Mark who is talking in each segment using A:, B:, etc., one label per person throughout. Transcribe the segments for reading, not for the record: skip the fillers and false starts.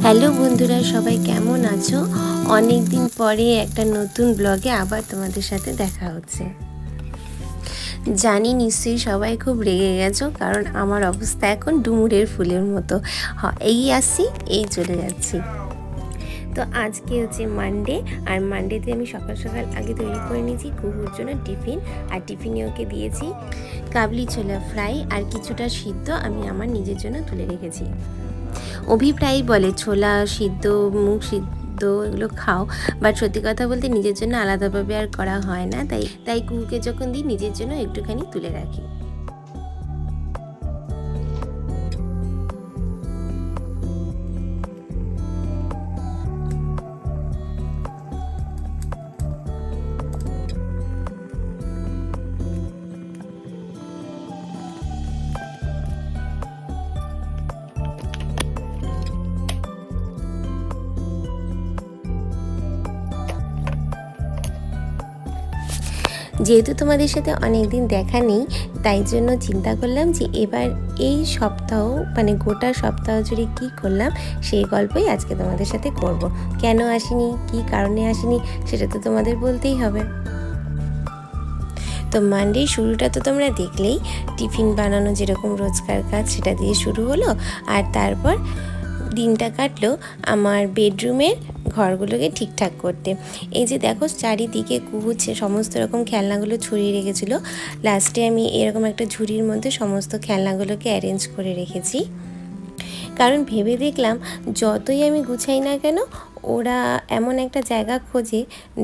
A: Hello বন্ধুরা, সবাই কেমন আছো? অনেক দিন পরে একটা নতুন ব্লগে আবার তোমাদের সাথে দেখা হচ্ছে। জানি নিশ্চয়ই সবাই খুব রেগে গেছো, কারণ আমার অবস্থা এখন ডুমুরের ফুলের মতো। এই আসছি, এই চলে যাচ্ছি। তো আজকে হচ্ছে মানডে, আর মানডেতে আমি সকাল সকাল আগে তৈরি করে নিয়েছি কুকুর জন্য টিফিন। আর টিফিনে ওকে দিয়েছি কাবলি ছোলা ফ্রাই, আর কিছুটা সিদ্ধ আমি আমার নিজের জন্য তুলে রেখেছি। অভি প্রায় বলে ছোলা সিদ্ধ, মুগ সিদ্ধ এগুলো খাও, বাট সত্যি কথা বলতে নিজের জন্য আলাদাভাবে আর করা হয় না। তাই তাই কুকুরকে যখন দিই নিজের জন্য একটুখানি তুলে রাখি। যেহেতু তোমাদের সাথে অনেক দিন দেখা নেই, তাই জন্য চিন্তা করলাম যে এবার এই সপ্তাহ মানে গোটা সপ্তাহ জুড়ে কী করলাম সেই গল্পই আজকে তোমাদের সাথে করব। কেন আসিনি, কী কারণে আসিনি, সেটা তো তোমাদের বলতেই হবে। তো মানডে শুরুটা তো তোমরা দেখলেই, টিফিন বানানো যেরকম রোজকার কাজ সেটা দিয়ে শুরু হলো। আর তারপর দিনটা কাটলো আমার বেডরুমের ঘরগুলোকে ঠিকঠাক করতে। এই যে দেখো চারিদিকে কুহুচ্ছে সমস্ত রকম খেলনাগুলো ছড়িয়ে রেখেছিলো। লাস্টে আমি এরকম একটা ঝুড়ির মধ্যে সমস্ত খেলনাগুলোকে অ্যারেঞ্জ করে রেখেছি, কারণ ভেবে দেখলাম যতই আমি গুছাই না কেন, ওরা এমন একটা জায়গা খোঁজে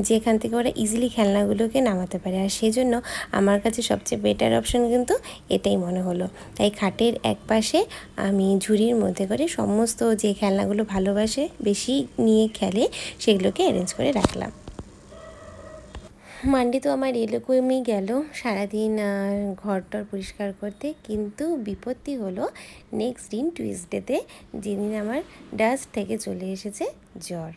A: যেখান থেকে ওরা ইজিলি খেলনাগুলোকে নামাতে পারে। আর সেজন্য আমার কাছে সবচেয়ে বেটার অপশন কিন্তু এটাই মনে হলো। তাই খাটের এক পাশে আমি ঝুড়ির মধ্যে করে সমস্ত যে খেলনাগুলো ভালোবাসে, বেশি নিয়ে খেলে, সেগুলোকে অ্যারেঞ্জ করে রাখলাম। মানডে তো আমার এরকমই গেল, সারাদিন ঘরটর পরিষ্কার করতে। কিন্তু বিপত্তি হলো নেক্সট দিন টুইসডেতে, যেদিন আমার ডাস্ট থেকে চলে এসেছে জ্বর।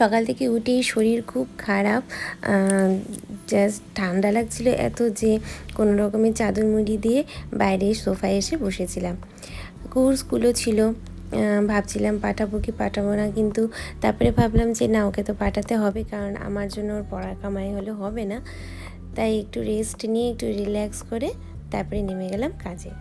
A: সকাল থেকে উঠেই শরীর খুব খারাপ, জাস্ট ঠান্ডা লাগছিল এত যে কোনো রকমের চাদর মুড়ি দিয়ে বাইরে সোফায় এসে বসেছিলাম। কুকুর স্কুলও ছিল, ভাবছিলাম পাঠাবো কি পাঠাবো না, কিন্তু তারপরে ভাবলাম যে না, ওকে তো পাঠাতে হবে, কারণ আমার জন্য ওর পড়া কামাই হলে হবে না। তাই একটু রেস্ট নিয়ে একটু রিল্যাক্স করে তারপরে নেমে গেলাম কাজে।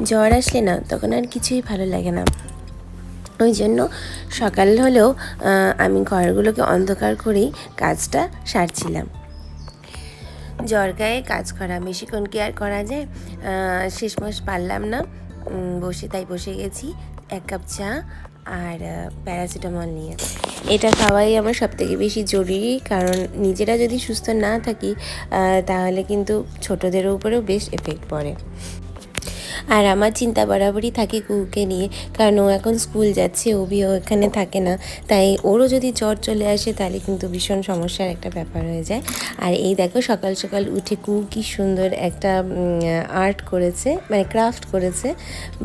A: জ্বর আসলে না, তখন আর কিছুই ভালো লাগে না। ওই জন্য সকাল হলেও আমি ঘরগুলোকে অন্ধকার করেই কাজটা সারছিলাম। জ্বর গায়ে কাজ করা বেশিক্ষণ কি আর করা যায়, শেষমাস পারলাম না, তাই বসে গেছি 1 কাপ চা আর প্যারাসিটামল নিয়ে। এটা খাওয়াই আমার সবথেকে বেশি জরুরি, কারণ নিজেরা যদি সুস্থ না থাকি তাহলে কিন্তু ছোটদের উপরেও বেশ এফেক্ট পড়ে। আর আমার চিন্তা বরাবরই থাকে কুকুরকে নিয়ে, কারণ ও এখন স্কুল যাচ্ছে, অভিও এখানে থাকে না। তাই ওরও যদি জ্বর চলে আসে তাহলে কিন্তু ভীষণ সমস্যার একটা ব্যাপার হয়ে যায়। আর এই দেখো সকাল সকাল উঠে কুকু কি সুন্দর একটা আর্ট করেছে, মানে ক্রাফট করেছে।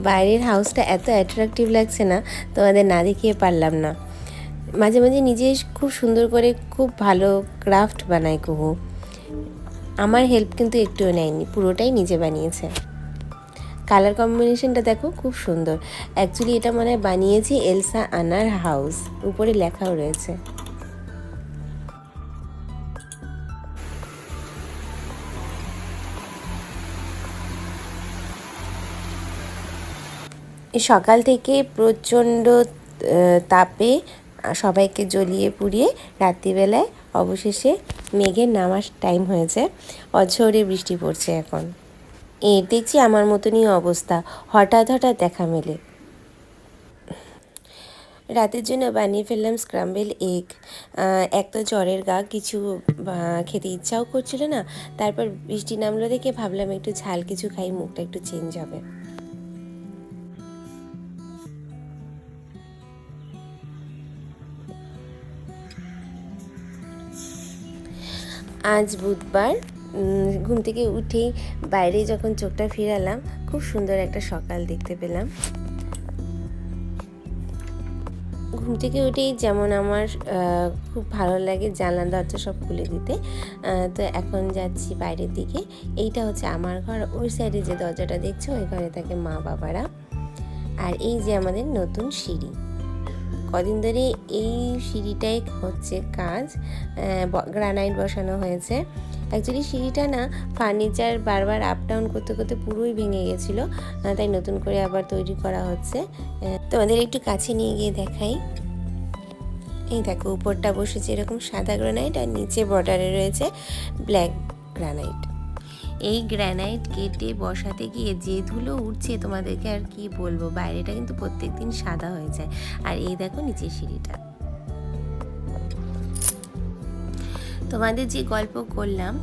A: বাইরের হাউসটা এত অ্যাট্রাকটিভ লাগছে না, তোমাদের না দেখিয়ে পারলাম না। মাঝে মাঝে নিজে খুব সুন্দর করে খুব ভালো ক্রাফট বানায় কুকু। আমার হেল্প কিন্তু একটুও নেয়নি, পুরোটাই নিজে বানিয়েছে। কালার কম্বিনেশনটা দেখো খুব সুন্দর। অ্যাকচুয়ালি এটা মনে হয় বানিয়েছি এলসা আনার হাউস, উপরে লেখাও রয়েছে। সকাল থেকে প্রচণ্ড তাপে সবাইকে জ্বলিয়ে পুড়িয়ে রাত্রিবেলায় অবশেষে মেঘের নামার টাইম হয়েছে। অঝোরে বৃষ্টি পড়ছে এখন। দেখছি আমার মতনই অবস্থা, হঠাৎ হঠাৎ দেখা মেলে। রাতের জন্য বানিয়ে ফেললাম স্ক্রাম্বেল এগ। এক তো জ্বরের গা, কিছু খেতে ইচ্ছাও করছিল না। তারপর বৃষ্টি নামলো দেখে ভাবলাম একটু ঝাল কিছু খাই, মুখটা একটু চেঞ্জ হবে। আজ বুধবার, ঘুম থেকে উঠেই বাইরে যখন চোখটা ফিরালাম, খুব সুন্দর একটা সকাল দেখতে পেলাম। ঘুম থেকে উঠেই যেমন আমার খুব ভালো লাগে জানলা দরজা সব খুলে দিতে। তো এখন যাচ্ছি বাইরের দিকে। এইটা হচ্ছে আমার ঘর, ওই সাইডে যে দরজাটা দেখছো ওই ঘরে থাকে মা বাবারা। আর এই যে আমাদের নতুন সিঁড়ি, কদিন ধরে এই সিঁড়িটাই হচ্ছে কাজ, গ্রানাইট বসানো হয়েছে। অ্যাকচুয়ালি সিঁড়িটা না ফার্নিচার বারবার আপ ডাউন করতে করতে পুরোই ভেঙে গেছিলো, তাই নতুন করে আবার তৈরি করা হচ্ছে। তোমাদের একটু কাছে নিয়ে গিয়ে দেখাই। এই দেখো উপরটা বসেছে এরকম সাদা গ্রানাইট, আর নিচে বর্ডারে রয়েছে ব্ল্যাক গ্রানাইট। এই গ্রানাইট কেটে বসাতে গিয়ে যে ধুলো উঠছে তোমাদেরকে আর কি বলবো, বাইরেটা কিন্তু প্রত্যেকদিন সাদা হয়ে যায়। আর এই দেখো নিচের সিঁড়িটা। তোমাদের যে গল্প করলাম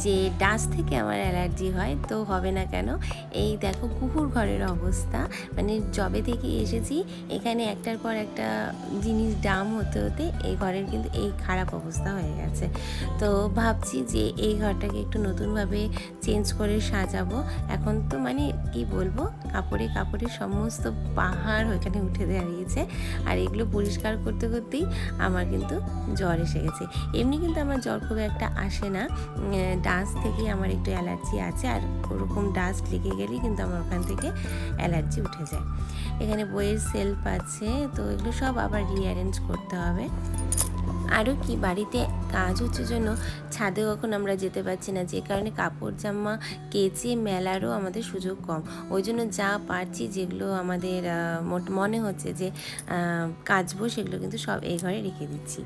A: যে ডাস্ট থেকে আমার অ্যালার্জি হয়, তো হবে না কেন, এই দেখো কুকুর ঘরের অবস্থা। মানে যবে থেকে এসেছি এখানে একটার পর একটা জিনিস ডাম হতে হতে এই ঘরের কিন্তু এই খারাপ অবস্থা হয়ে গেছে। তো ভাবছি যে এই ঘরটাকে একটু নতুনভাবে চেঞ্জ করে সাজাবো। এখন তো মানে কি বলবো, কাপড়ে কাপড়ে সমস্ত পাহাড় ওইখানে উঠে দাঁড়িয়েছে। আর এগুলো পরিষ্কার করতে করতেই আমার কিন্তু জ্বর এসে গেছে। এমনি কিন্তু আমার জ্বর খুব একটা আসে না, ডাস্ট থেকেই আমার একটু অ্যালার্জি আছে। আর ওরকম ডাস্ট লেগে গেলেই কিন্তু আমার ওখান থেকে অ্যালার্জি উঠে যায়। এখানে বইয়ের সেলফ আছে, তো এগুলো সব আবার রিঅ্যারেঞ্জ করতে হবে। আরও কি বাড়িতে কাজ হচ্ছে জন্য ছাদেও এখন আমরা যেতে পারছি না, যে কারণে কাপড় জামা কেচে মেলারও আমাদের সুযোগ কম। ওই জন্য যা পারছি, যেগুলো আমাদের মনে হচ্ছে যে কাচবো, সেগুলো কিন্তু সব এই ঘরে রেখে দিচ্ছি।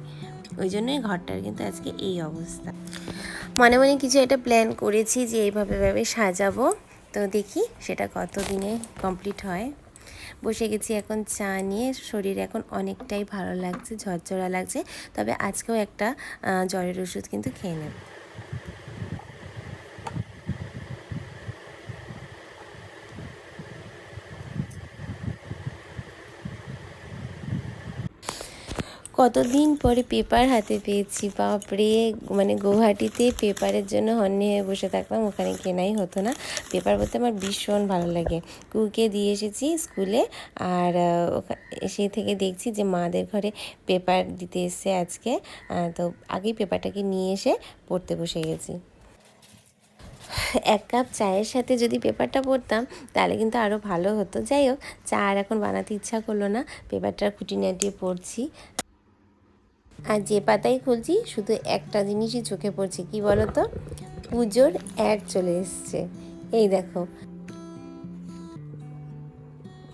A: ওই জন্যই ঘরটার কিন্তু আজকে এই অবস্থা। মনে মনে কিছু একটা প্ল্যান করেছি যে এইভাবে সাজাবো, তো দেখি সেটা কত দিনে কমপ্লিট হয়। বসে গেছি এখন চা নিয়ে, শরীর এখন অনেকটাই ভালো লাগছে, ঝরঝরা লাগছে। তবে আজকেও একটা জ্বরের ওষুধ কিন্তু খেয়ে নেব। কতদিন পরে পেপার হাতে পেয়েছি, বাপরে! মানে গৌহাটিতে পেপারের জন্য হন্যে হয়ে বসে থাকতাম, ওখানে কেনাই হতো না। পেপার পড়তে আমার ভীষণ ভালো লাগে। কুকুরকে দিয়ে এসেছি স্কুলে, আর সেই থেকে দেখছি যে মাদের ঘরে পেপার দিতে এসছে আজকে। তো আগেই পেপারটাকে নিয়ে এসে পড়তে বসে গেছি। এক কাপ চায়ের সাথে যদি পেপারটা পড়তাম তাহলে কিন্তু আরও ভালো হতো। যাই হোক, চা আর এখন বানাতে ইচ্ছা করলো না, পেপারটার খুঁটিনাটি পড়ছি। আর যে পাতাই খুলছি শুধু একটা জিনিসই চোখে পড়ছে, কি বলো তো, পুজোর অ্যাড চলে এসছে। এই দেখো।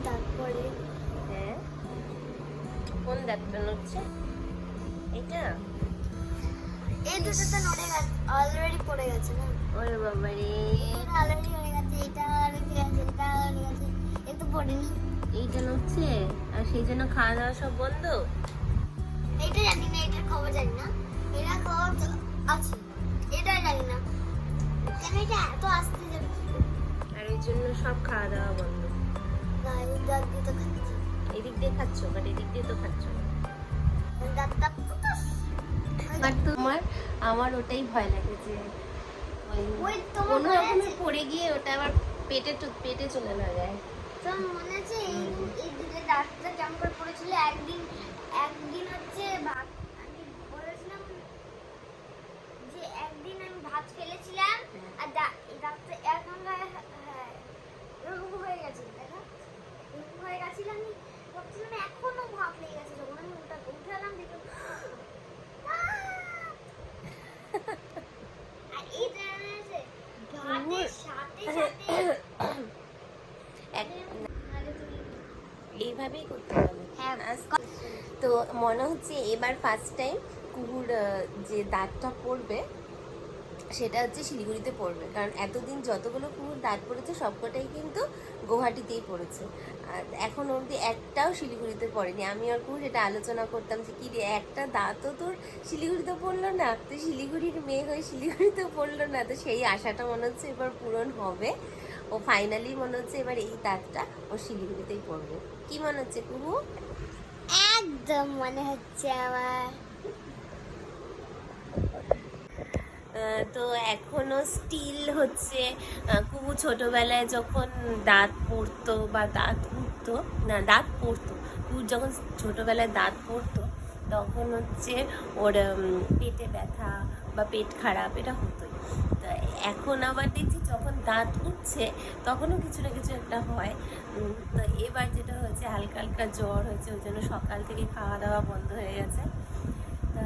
A: তারপরে হ্যাঁ, কোন দাঁতটা নড়ছে? এটা
B: এই দুটো তো নড়ে গেছে, অলরেডি পড়ে গেছে না?
A: ওরে বাবা রে,
B: এটা অলরেডি হয়ে গেছে, এটা অলরেডি গেছে, এটা অলরেডি গেছে, এ তো পড়েনি।
A: এইটা নড়ছে, আর সেই জন্য খাওয়া দাওয়া সব বন্ধ।
B: এটা জানি না, এটার খবর জানি না, এটা খবর তো আছে, এটা জানি না কেন এটা এত আসতে যাবে,
A: আর এই জন্য সব খাওয়া দাওয়া বন্ধ।
B: না এই দাঁত দিয়ে তো খাচ্ছি,
A: এদিক দিয়ে খাচ্ছ, বাট এদিক দিয়ে তো খাচ্ছ না।
B: দাঁতটা
A: বাট তোমার, আমার ওটাই ভয় লাগে যে
B: ওই তোমার
A: কোনো রকমে পড়ে গিয়ে ওটা আবার পেটে চলে না যায়।
B: তো মনে আছে এই দিকে দাঁতটা কেমন করে পড়েছিল একদিন, একদিন হচ্ছে ভাত আমি বলেছিলাম যে একদিন আমি ভাত ফেলেছিলাম আর দাঁতটা এখন এরকম হয়ে গেছে, দেখো এরকম হয়ে গেছিল। আমি ভাবছিলাম এখনো ভাত লেগে গেছে, যখন আমি উঠালাম দেখলাম আর এটা আছে ভাতের সাথে সাথে
A: এইভাবেই করতে হবে। হ্যাঁ, তো মনে হচ্ছে এবার ফার্স্ট টাইম কুকুর যে দাঁতটা পড়বে সেটা হচ্ছে শিলিগুড়িতে পড়বে, কারণ এতদিন যতগুলো কুকুর দাঁত পড়েছে সবকটাই কিন্তু গৌহাটিতেই পড়েছে। আর এখন অবধি একটাও শিলিগুড়িতে পড়েনি। আমি আর কুকুর এটা আলোচনা করতাম যে কি রে, একটা দাঁতও তোর শিলিগুড়িতে পড়লো না, তো শিলিগুড়ির মেয়ে হয়ে শিলিগুড়িতে পড়লো না। তো সেই আশাটা মনে হচ্ছে এবার পূরণ হবে। ও ফাইনালি মনে হচ্ছে এবার এই দাঁতটা ও শিলিগুড়িতেই পড়বে। কি মনে হচ্ছে কুহু?
B: একদম মনে হচ্ছে আমার।
A: তো এখনো স্টিল হচ্ছে কুহু ছোটবেলায় যখন দাঁত পড়তো বা দাঁত উঠতো, না দাঁত পড়তো, কুহুর যখন ছোটবেলায় দাঁত পড়তো তখন হচ্ছে ওর পেটে ব্যথা বা পেট খারাপ এটা হতোই। তো এখন আবার দেখছি যখন দাঁত উঠছে তখনও কিছু না কিছু একটা হয়। তো এবার যেটা হয়েছে হালকা হালকা জ্বর হয়েছে, ওই জন্য সকাল থেকে খাওয়া দাওয়া বন্ধ হয়ে গেছে।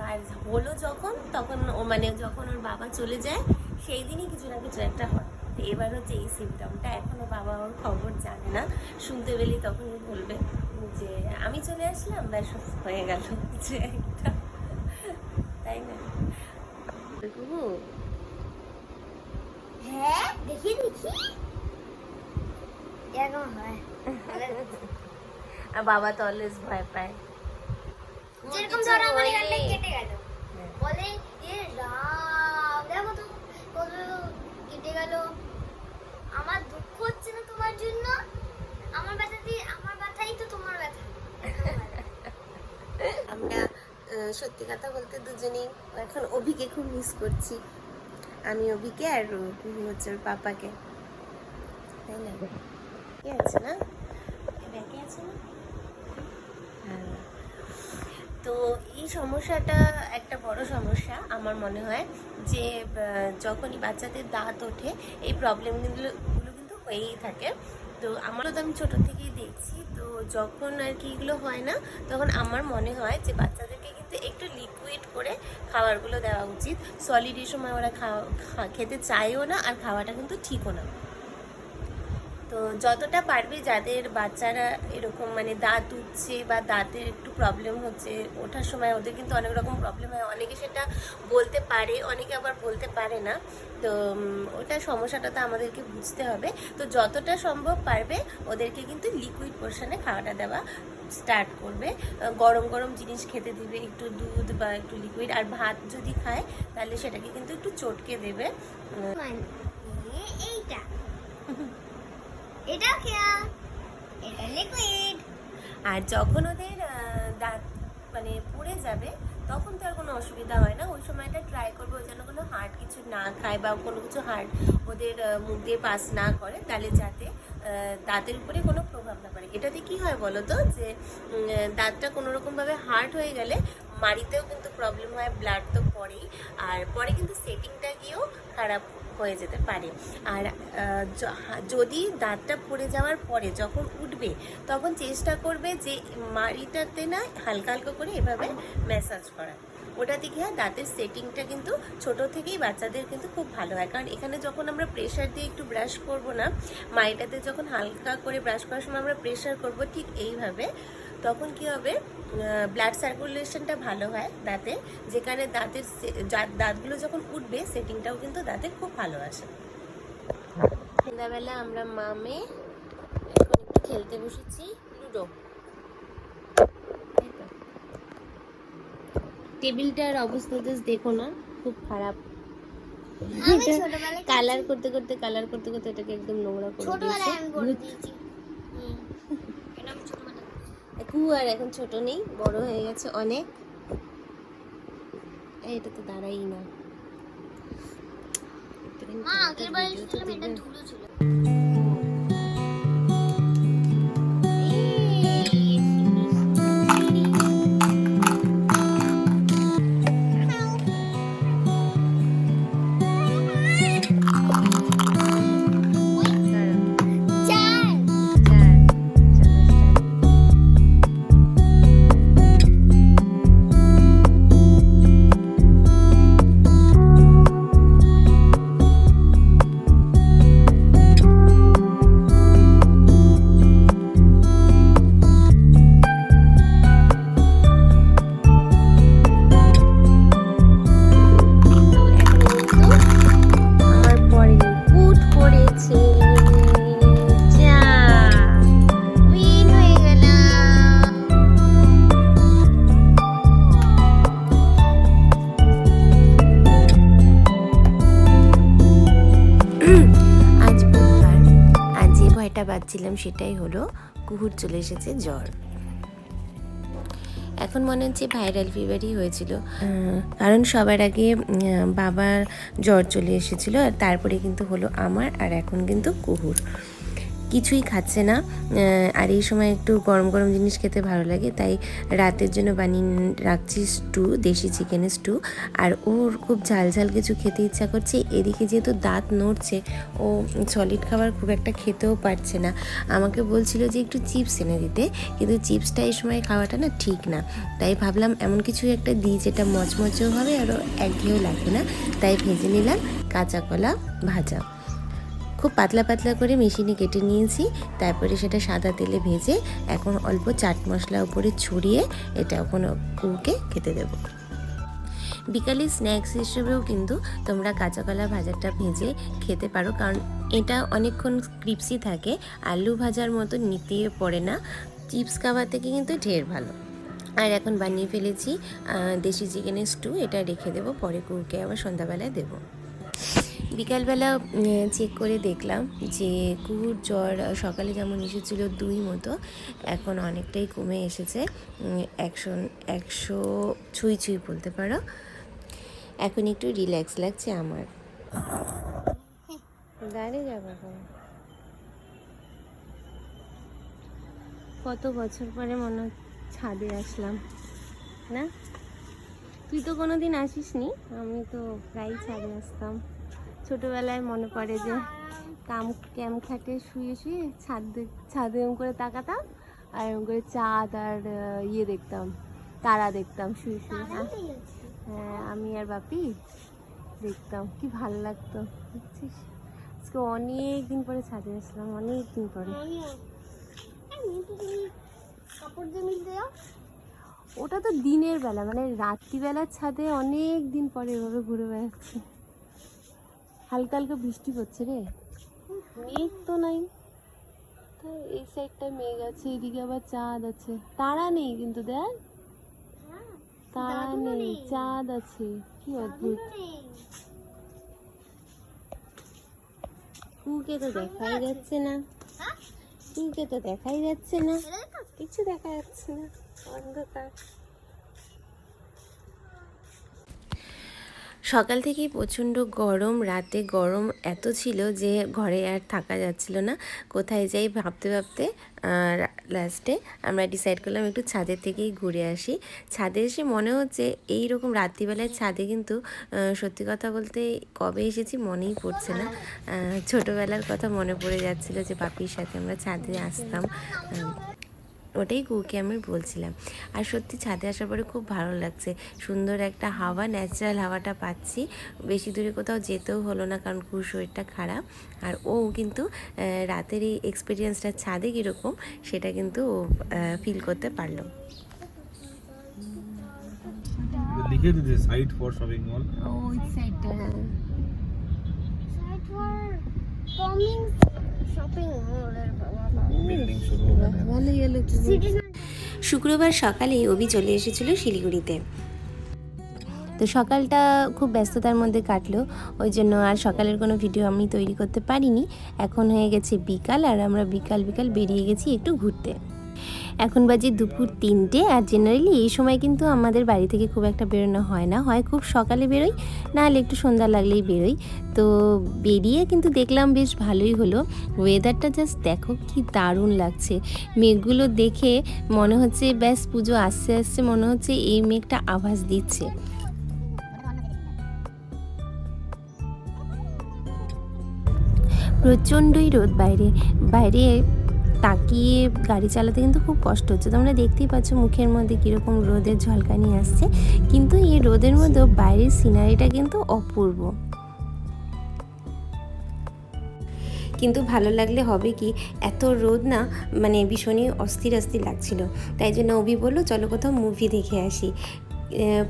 A: আর হলো যখন তখন ও মানে যখন ওর বাবা চলে যায় সেই দিনই কিছু না কিছু একটা হয়। তো এবার হচ্ছে এই সিমটমটা, এখনও বাবা ওর খবর জানে না, শুনতে পেলেই তখনই বলবে যে আমি চলে আসলাম, ব্যাস হয়ে গেল কিছু একটা, তাই না?
B: হ্যাঁ দেখি দেখি এরকম হয়।
A: আর বাবা তো অলওয়েজ ভয় পায়।
B: যেরকম ধরো আমার এখানটা কেটে গেল, বলে এ রাম দেখো তো কত কেটে গেল, আমার দুঃখ হচ্ছে না তোমার জন্য, আমার ব্যথাই তো তোমার ব্যথা।
A: আমরা সত্যি কথা বলতে দুজনেই এখন অভিকে খুব মিস করছি, আমি অভিকে আর কুহু হচ্ছে ওর পাপাকে, তাই না? কে আছে না, ব্যাকে আছে না? হ্যাঁ। তো এই সমস্যাটা একটা বড় সমস্যা আমার মনে হয়, যে যখনই বাচ্চাদের দাঁত ওঠে এই প্রবলেমগুলো কিন্তু হয়েই থাকে। তো আমারও তো আমি ছোটো থেকেই দেখছি, তো যখন আর কি এগুলো হয় না তখন আমার মনে হয় যে বাচ্চাদেরকে কিন্তু একটু লিকুইড করে খাবারগুলো দেওয়া উচিত। সলিড এই সময় ওরা খেতে চায়ও না, আর খাওয়াটা কিন্তু ঠিকও না। তো যতটা পারবে যাদের বাচ্চারা এরকম মানে দাঁত উঠছে বা দাঁতের একটু প্রবলেম হচ্ছে, ওঠার সময় ওদের কিন্তু অনেক রকম প্রবলেম হয়, অনেকে সেটা বলতে পারে, অনেকে আবার বলতে পারে না। তো ওটা সমস্যাটা তো আমাদেরকে বুঝতে হবে। তো যতটা সম্ভব পারবে ওদেরকে কিন্তু লিকুইড পোর্শনে খাওয়াটা দেওয়া স্টার্ট করবে, গরম গরম জিনিস খেতে দিবে, একটু দুধ বা একটু লিকুইড, আর ভাত যদি খায় তাহলে সেটাকে কিন্তু একটু চটকে দেবে।
B: এইটা এটা কেয়া, এটা লিকুইড।
A: আর যখন ওদের দাঁত মানে পড়ে যাবে তখন তো আর কোনো অসুবিধা হয় না, ওই সময়টা ট্রাই করবো ওই যেন কোনো হার্ড কিছু না খায় বা কোনো কিছু হার্ড ওদের মুখ দিয়ে পাস না করে, তাহলে যাতে দাঁতের উপরে কোনো প্রভাব না পড়ে। এটাতে কি হয় বলো তো, যে দাঁতটা কোনো রকমভাবে হার্ড হয়ে গেলে মাড়িতেও কিন্তু প্রবলেম হয়, ব্লাড তো পড়েই, আর পরে কিন্তু সেটিংটা গিয়েও খারাপ হয়ে যেতে পারে। আর যদি দাঁতটা পড়ে যাওয়ার পরে যখন উঠবে তখন চেষ্টা করবে যে মাড়িটাতে না হালকা হালকা করে এভাবে ম্যাসাজ করা, ওটাতে কি হয় দাঁতের সেটিংটা কিন্তু ছোট থেকেই বাচ্চাদের কিন্তু খুব ভালো হয়। কারণ এখানে যখন আমরা প্রেশার দিয়ে একটু ব্রাশ করব না, মাড়িটাতে যখন হালকা করে ব্রাশ করার সময় আমরা প্রেশার করব ঠিক এইভাবে, তখন কি হবে ব্লাড সার্কুলেশনটা ভালো হয় দাঁতে, যেখানে দাঁতগুলো যখন উঠবে সেটিংটাও কিন্তু দাঁতে খুব ভালো আসে। সন্ধ্যাবেলা আমরা মামে এখন একটু খেলতে বসেছি লুডো। টেবিলটার অবস্থা দেখো না, খুব খারাপ, কালার করতে করতে এটাকে একদম নোংরা করে দিয়েছি। কুহু আর এখন ছোট নেই, বড় হয়ে গেছে অনেক, এটা তো দাঁড়াই না।
B: আগের বার এসেছিলাম এটা ধুলো ছিল। বাজছিলাম সেটাই হলো কুহুর চলে এসেছে জ্বর।
A: এখন মনে হচ্ছে ভাইরাল ফিভারই হয়েছিল, কারণ সবার আগে বাবার জ্বর চলে এসেছিল, আর তারপরে কিন্তু হলো আমার, আর এখন কিন্তু কুহুর। কিছুই খাচ্ছে না, আর এই সময় একটু গরম গরম জিনিস খেতে ভালো লাগে, তাই রাতের জন্য বানিয়ে রাখছি স্টু, দেশি চিকেনের স্টু। আর ওর খুব ঝাল ঝাল কিছু খেতে ইচ্ছা করছে। এদিকে যেহেতু দাঁত নড়ছে, ও সলিড খাবার খুব একটা খেতেও পারছে না। আমাকে বলছিল যে একটু চিপস এনে দিতে, কিন্তু চিপসটা এই সময় খাওয়াটা না ঠিক না, তাই ভাবলাম এমন কিছু একটা দিই যেটা মচমচেও হবে আরও একঘেয়েও লাগবে না। তাই ভেজে নিলাম কাঁচা কলা ভাজা, খুব পাতলা পাতলা করে মেশিনে কেটে নিয়েছি। তারপরে সেটা সাদা তেলে ভেজে এখন অল্প চাট মশলা উপরে ছড়িয়ে এটা এখন কুকে খেতে দেবো। বিকালে স্ন্যাক্স হিসেবেও কিন্তু তোমরা কাঁচা কলা ভাজাটা ভেজে খেতে পারো, কারণ এটা অনেকক্ষণ ক্রিপসি থাকে, আলু ভাজার মতো নিতে পড়ে না। চিপস খাবার থেকে কিন্তু ঢের ভালো। আর এখন বানিয়ে ফেলেছি দেশি চিকেনের স্টু, এটা রেখে দেবো, পরে কুকে আবার সন্ধ্যাবেলায় দেবো। বিকালবেলা চেক করে দেখলাম যে কুকুর জ্বর সকালে যেমন এসেছিলো 2 মতো, এখন অনেকটাই কমে এসেছে, 100 ছুঁই ছুঁই বলতে পারো। এখন একটু রিল্যাক্স লাগছে আমার। দাঁড়িয়ে যাবো কত বছর পরে মনে ছাদে আসলাম না? তুই তো কোনোদিন আসিসনি, আমি তো প্রায় ছাদে আসতাম। ছোটবেলায় মনে পড়ে যে ক্যাম্প খাটে শুয়ে শুয়ে ছাদে এরকম করে তাকাতাম, আর এরকম করে চাঁদ আর ইয়ে দেখতাম, তারা দেখতাম শুয়ে শুয়ে। হ্যাঁ, আমি আর বাপি দেখতাম, কি ভালো লাগতো। বুঝছিস, আজকে অনেক দিন পরে ছাদে আসলাম, অনেক দিন পরে। ওটা তো দিনের বেলা, মানে রাত্রিবেলার ছাদে অনেক দিন পরে এভাবে ঘুরে বেড়াচ্ছি। হালকা হালকা বৃষ্টি পড়ছে রে, মেঘ তো নাই, তো এই সাইডটা মেঘ আছে, এদিকে আবার চাঁদ আছে, তারা নেই কিন্তু দেখ, তারা নেই, চাঁদ আছে, কি অদ্ভুত। কুকে তো দেখাই যাচ্ছে না, কুকে তো দেখাই যাচ্ছে না, কিছু দেখা যাচ্ছে না, অন্ধকার। সকাল থেকেই প্রচণ্ড গরম, রাতে গরম এত ছিল যে ঘরে আর থাকা যাচ্ছিল না, কোথায় যাই ভাবতে ভাবতে লাস্টে আমরা ডিসাইড করলাম একটু ছাদের থেকেই ঘুরে আসি। ছাদে এসে মনে হচ্ছে এই রকম রাত্রিবেলায় ছাদে কিন্তু সত্যি কথা বলতে কবে এসেছি মনেই পড়ছে না। ছোটোবেলার কথা মনে পড়ে যাচ্ছিলো যে বাপির সাথে আমরা ছাদে আসতাম, ওটাই কুকে আমি বলছিলাম। আর সত্যি ছাদে আসার পরে খুব ভালো লাগছে, সুন্দর একটা হাওয়া, ন্যাচারাল হাওয়াটা পাচ্ছি। বেশি দূরে কোথাও যেতেও হলো না, কারণ কুর শরীরটা খারাপ। আর ও কিন্তু রাতের এই এক্সপিরিয়েন্সটা ছাদে কীরকম সেটা কিন্তু ও ফিল করতে পারলো।
C: লিখে দিতে সাইট ফর শপিং মল,
A: ওই সাইডটা, হ্যাঁ,
B: সাইট ফর কমিং শপিং মলের
C: বিল্ডিং শুরু
A: ভালো গেলো। শুক্রবার সকালেই অভি চলে এসেছিলো শিলিগুড়িতে, তো সকালটা খুব ব্যস্ততার মধ্যে কাটলো, ওই জন্য আর সকালের কোনো ভিডিও আমি তৈরি করতে পারিনি। এখন হয়ে গেছে বিকাল, আর আমরা বিকাল বিকাল বেরিয়ে গেছি একটু ঘুরতে। এখন বাজে দুপুর 3টে, আর জেনারেলি এই সময় কিন্তু আমাদের বাড়ি থেকে খুব একটা বেরোনো হয় না, হয় খুব সকালে বেরোই, নাহলে একটু সন্ধ্যা লাগলেই বেরোই। তো বেরিয়ে কিন্তু দেখলাম বেশ ভালোই হলো, ওয়েদারটা জাস্ট দেখো কি দারুণ লাগছে। মেঘগুলো দেখে মনে হচ্ছে ব্যাস পুজো আসতে আসতে মনে হচ্ছে এই মেঘটা আভাস দিচ্ছে। প্রচণ্ডই রোদ বাইরে, বাইরে তাকিয়ে গাড়ি চালাতে কিন্তু খুব কষ্ট হচ্ছে। তোমরা দেখতেই পাচ্ছ মুখের মধ্যে কীরকম রোদের ঝলকানি আসছে, কিন্তু এই রোদের মধ্যেও বাইরের সিনারিটা কিন্তু অপূর্ব। কিন্তু ভালো লাগলে হবে কি, এত রোদ না মানে ভীষণই অস্থির অস্থির লাগছিল, তাই জন্য অভি বললো চলো কোথাও মুভি দেখে আসি।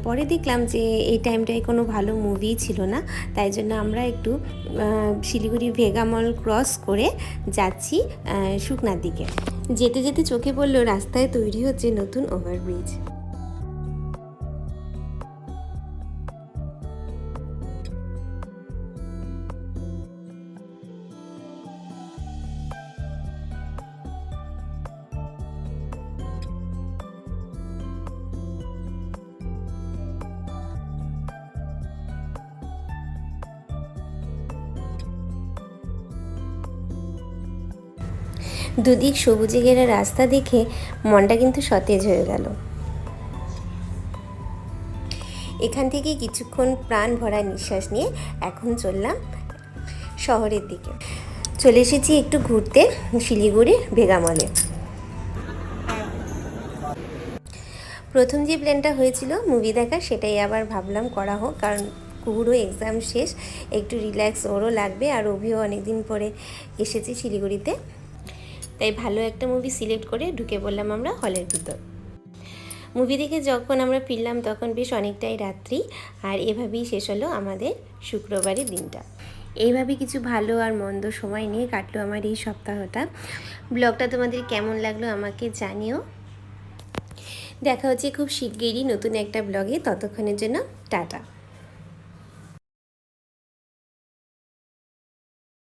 A: পরে দেখলাম যে এই টাইমটায় কোনো ভালো মুভি ছিল না, তাই জন্য আমরা একটু শিলিগুড়ি ভেগা মল ক্রস করে যাচ্ছি শুকনার দিকে। যেতে যেতে চোখে পড়লো রাস্তায় তৈরি হচ্ছে নতুন ওভারব্রিজ। দুদিক সবুজে ঘেরা রাস্তা দেখে মনটা কিন্তু সতেজ হয়ে গেল। এখান থেকে কিছুক্ষণ প্রাণ ভরা নিঃশ্বাস নিয়ে এখন চললাম শহরের দিকে। চলে এসেছি একটু ঘুরতে শিলিগুড়ির ভেগামলে। প্রথম যে প্ল্যানটা হয়েছিল মুভি দেখা, সেটাই আবার ভাবলাম করা হোক, কারণ কুহুরও এক্সাম শেষ, একটু রিল্যাক্স ওরও লাগবে, আর অভিও অনেকদিন পরে এসেছে শিলিগুড়িতে, তাই ভালো একটা মুভি সিলেক্ট করে ঢুকে পড়লাম আমরা হলের ভিতর। মুভি দেখে যখন আমরা ফিরলাম তখন বেশ অনেকটাই রাত্রি, আর এভাবেই শেষ হলো আমাদের শুক্রবারের দিনটা। এইভাবে কিছু ভালো আর মন্দ সময় নিয়ে কাটলো আমার এই সপ্তাহটা। ব্লগটা তোমাদের কেমন লাগলো আমাকে জানিও। দেখা হচ্ছে খুব শিগগিরই নতুন একটা ব্লগে, ততক্ষণের জন্য টাটা।